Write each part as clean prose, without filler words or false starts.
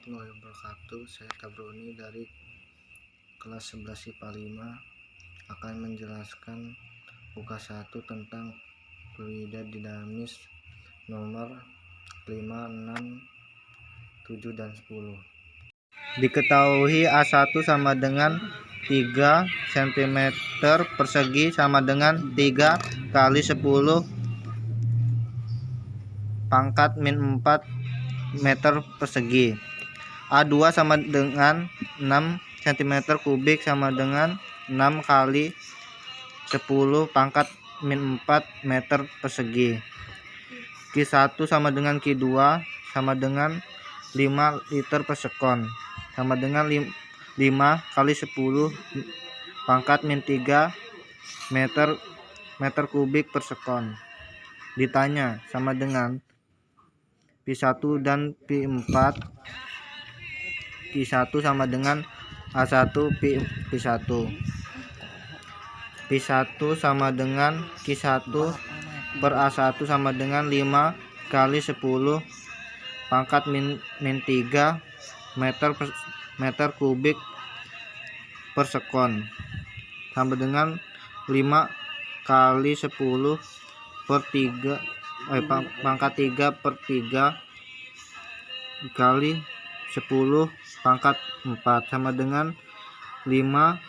warahmatullahi wabarakatuh. Saya Kabroni dari kelas 11 IPA 5 akan menjelaskan UK1 tentang fluida dinamis nomor 5, 6, 7, dan 10. Diketahui A1 sama dengan 3 cm persegi sama dengan 3 kali 10 pangkat min 4 meter persegi. A2 sama dengan 6 cm kubik sama dengan 6 kali 10 pangkat min 4 meter persegi. Q1 sama dengan Q2 sama dengan 5 liter per sekon sama dengan 5 kali 10 pangkat min 3 meter kubik per sekon. Ditanya sama dengan P1 dan P4. Q1 sama dengan A1 P1. P1 sama dengan Q1 per A1 sama dengan 5 kali 10 pangkat min 3 meter kubik per sekon sama dengan 5 kali 10 per 3 pangkat 3 per 3 kali 10 pangkat 4 sama dengan 5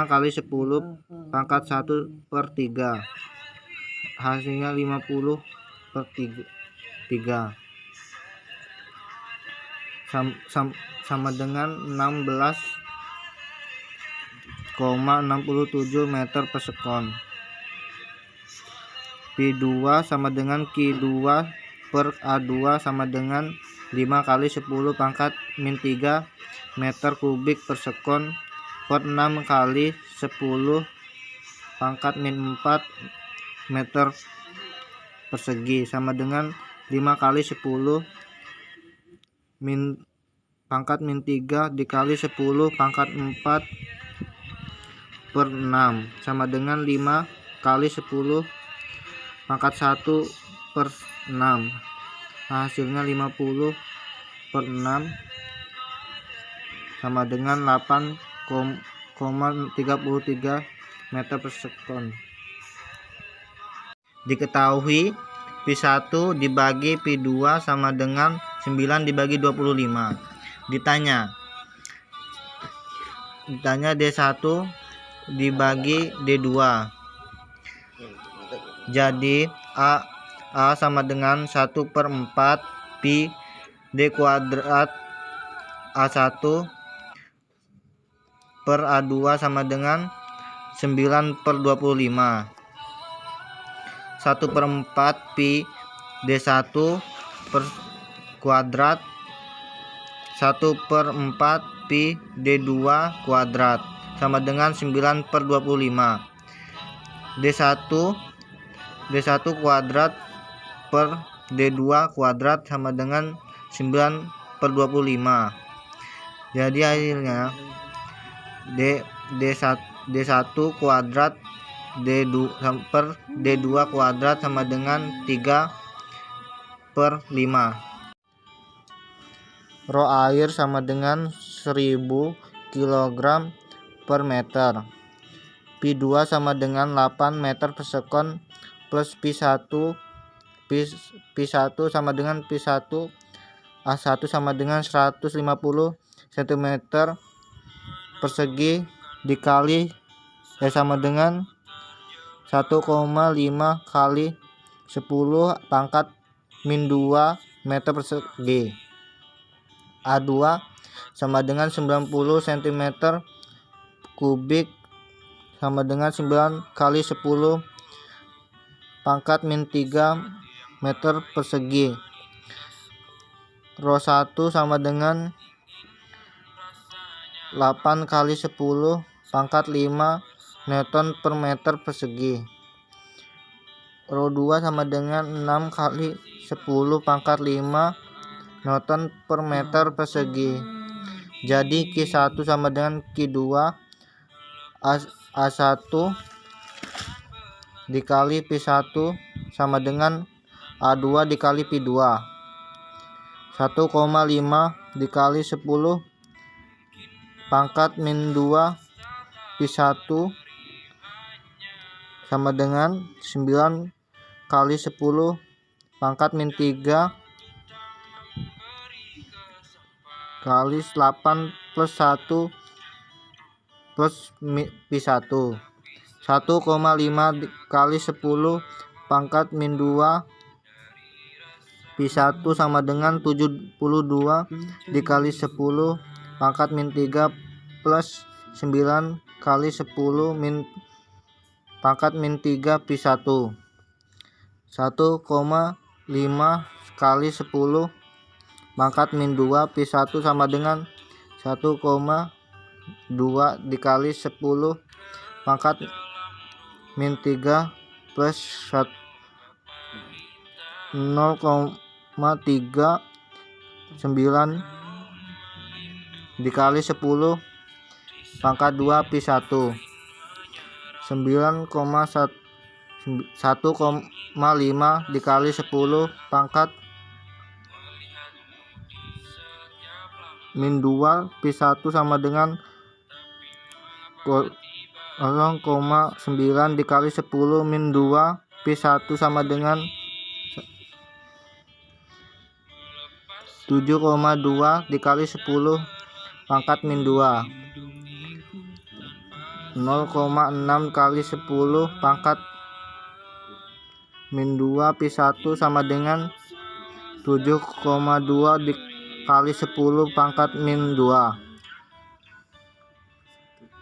kali 10 pangkat 1 per 3, hasilnya 50 per 3 sama dengan 16,67 meter per sekon. P2 sama dengan Q2 per A2 sama dengan 5 kali 10 pangkat min 3 meter kubik per sekon per 6 kali 10 pangkat min 4 meter persegi sama dengan 5 kali 10 pangkat min 3 dikali 10 pangkat 4 per 6 sama dengan 5 kali 10 pangkat 1 per 6, hasilnya 50 per 6 sama dengan 8,33 meter per sekon. Diketahui P1 dibagi P2 sama dengan 9 dibagi 25. Ditanya D1 dibagi D2. Jadi A sama dengan 1/4 pi D kuadrat A1 per A2 sama dengan 9/25. 1/4 pi D1 per kuadrat 1/4 pi D2 kuadrat sama dengan 9/25. D1 kuadrat per D2 kuadrat sama dengan 9/25. Jadi hasilnya D1 kuadrat per D2 kuadrat sama dengan 3/5. Rho air sama dengan 1000 kg per meter. P2 sama dengan 8 meter per sekon plus P1 sama dengan P1 A1 sama dengan 150 cm persegi dikali sama dengan 1,5 kali 10 pangkat min 2 meter persegi. A2 sama dengan 90 cm kubik sama dengan 9 kali 10 pangkat min 3 meter persegi. Rho 1 sama dengan 8 kali 10 pangkat 5 Newton per meter persegi. Rho 2 sama dengan 6 kali 10 pangkat 5 Newton per meter persegi. Jadi Q1 sama dengan Q2 A1 dikali P1 sama dengan A2 dikali P2 1,5 dikali 10 pangkat min 2 pi 1 sama dengan 9 kali 10 pangkat min 3 kali 8 plus 1 plus pi 1. 1,5 kali 10 pangkat min 2 pi 1 sama dengan 72 dikali 10 pangkat min 3 plus 9 kali 10 min pangkat min 3 pi 1. 1,5 kali 10 pangkat min 2 pi 1 sama dengan 1,2 dikali 10 pangkat min 3 plus 0,39 dikali 10 pangkat 2 pi 1. 1,5 dikali 10 pangkat min 2 pi 1 sama dengan 0,9 dikali 10 min 2 pi 1 sama dengan 7,2 dikali 10 pangkat min 2. 0,6 kali 10 pangkat min 2 pi 1 sama dengan 7,2 dikali 10 pangkat min 2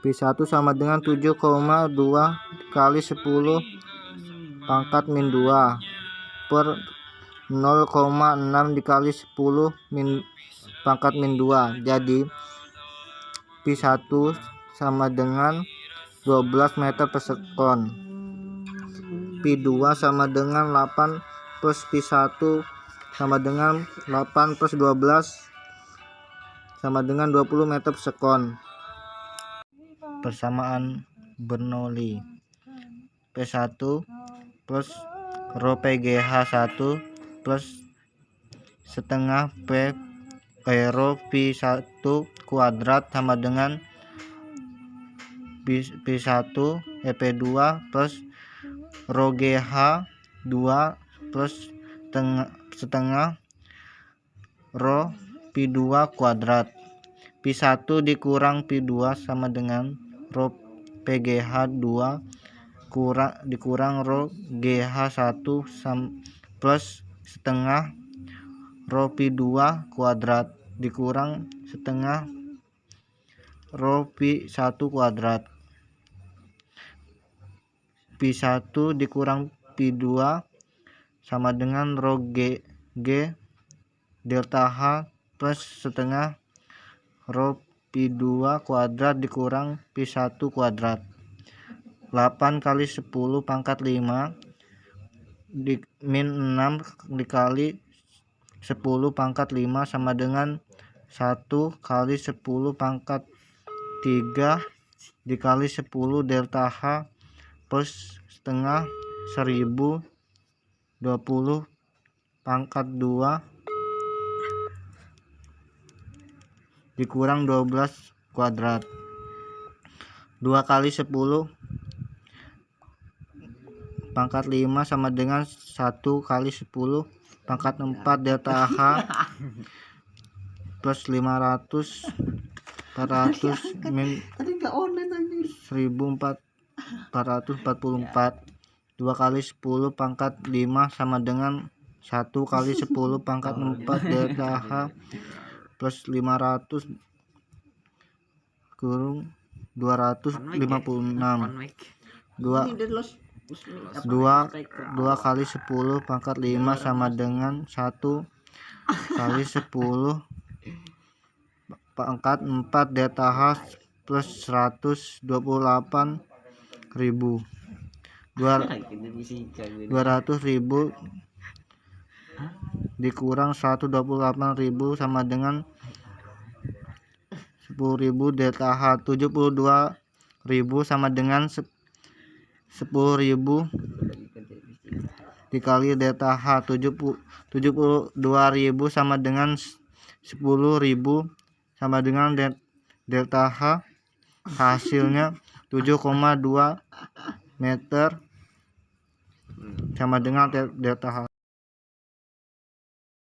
pi 1 sama dengan 7,2 kali 10 pangkat min 2 per 0,6 dikali 10 min pangkat min 2. Jadi pi 1 sama dengan 12 meter per sekon. Pi 2 sama dengan 8 plus pi 1 sama dengan 8 plus 12 sama dengan 20 meter per sekon. Persamaan Bernoulli. P1 plus rho PGH 1 plus setengah rho pi 1 kuadrat sama dengan P1 P2 plus rho GH 2 plus setengah rho pi 2 kuadrat. Pi 1 dikurang pi 2 sama dengan rho PGH 2 dikurang rho GH 1 plus setengah rho pi 2 kuadrat dikurang setengah rho pi 1 kuadrat. Pi 1 dikurang pi 2 sama dengan rho G delta H plus setengah rho pi 2 kuadrat dikurang pi 1 kuadrat. 8 kali 10 pangkat 5 min 6 dikali 10 pangkat 5 sama dengan 1 kali 10 pangkat 3 dikali 10 delta H plus setengah 1020 pangkat 2 dikurang 12 kuadrat. 2 kali 10 pangkat 5 sama dengan 1 kali 10 pangkat 4 delta H plus 400 min 1444. 2 kali 10 pangkat 5 sama dengan 1 kali 10 pangkat 4 delta H plus 500 kurung 256. 2 kali 10 pangkat 5 sama dengan 1 kali 10 pangkat 4 delta H plus 128.000. 200.000 dikurang 128.000 sama dengan 10.000 delta H. 72.000 sama dengan 10.000 dikali delta H. 72.000 sama dengan 10.000 sama dengan delta H. Hasilnya 7,2 meter sama dengan delta H.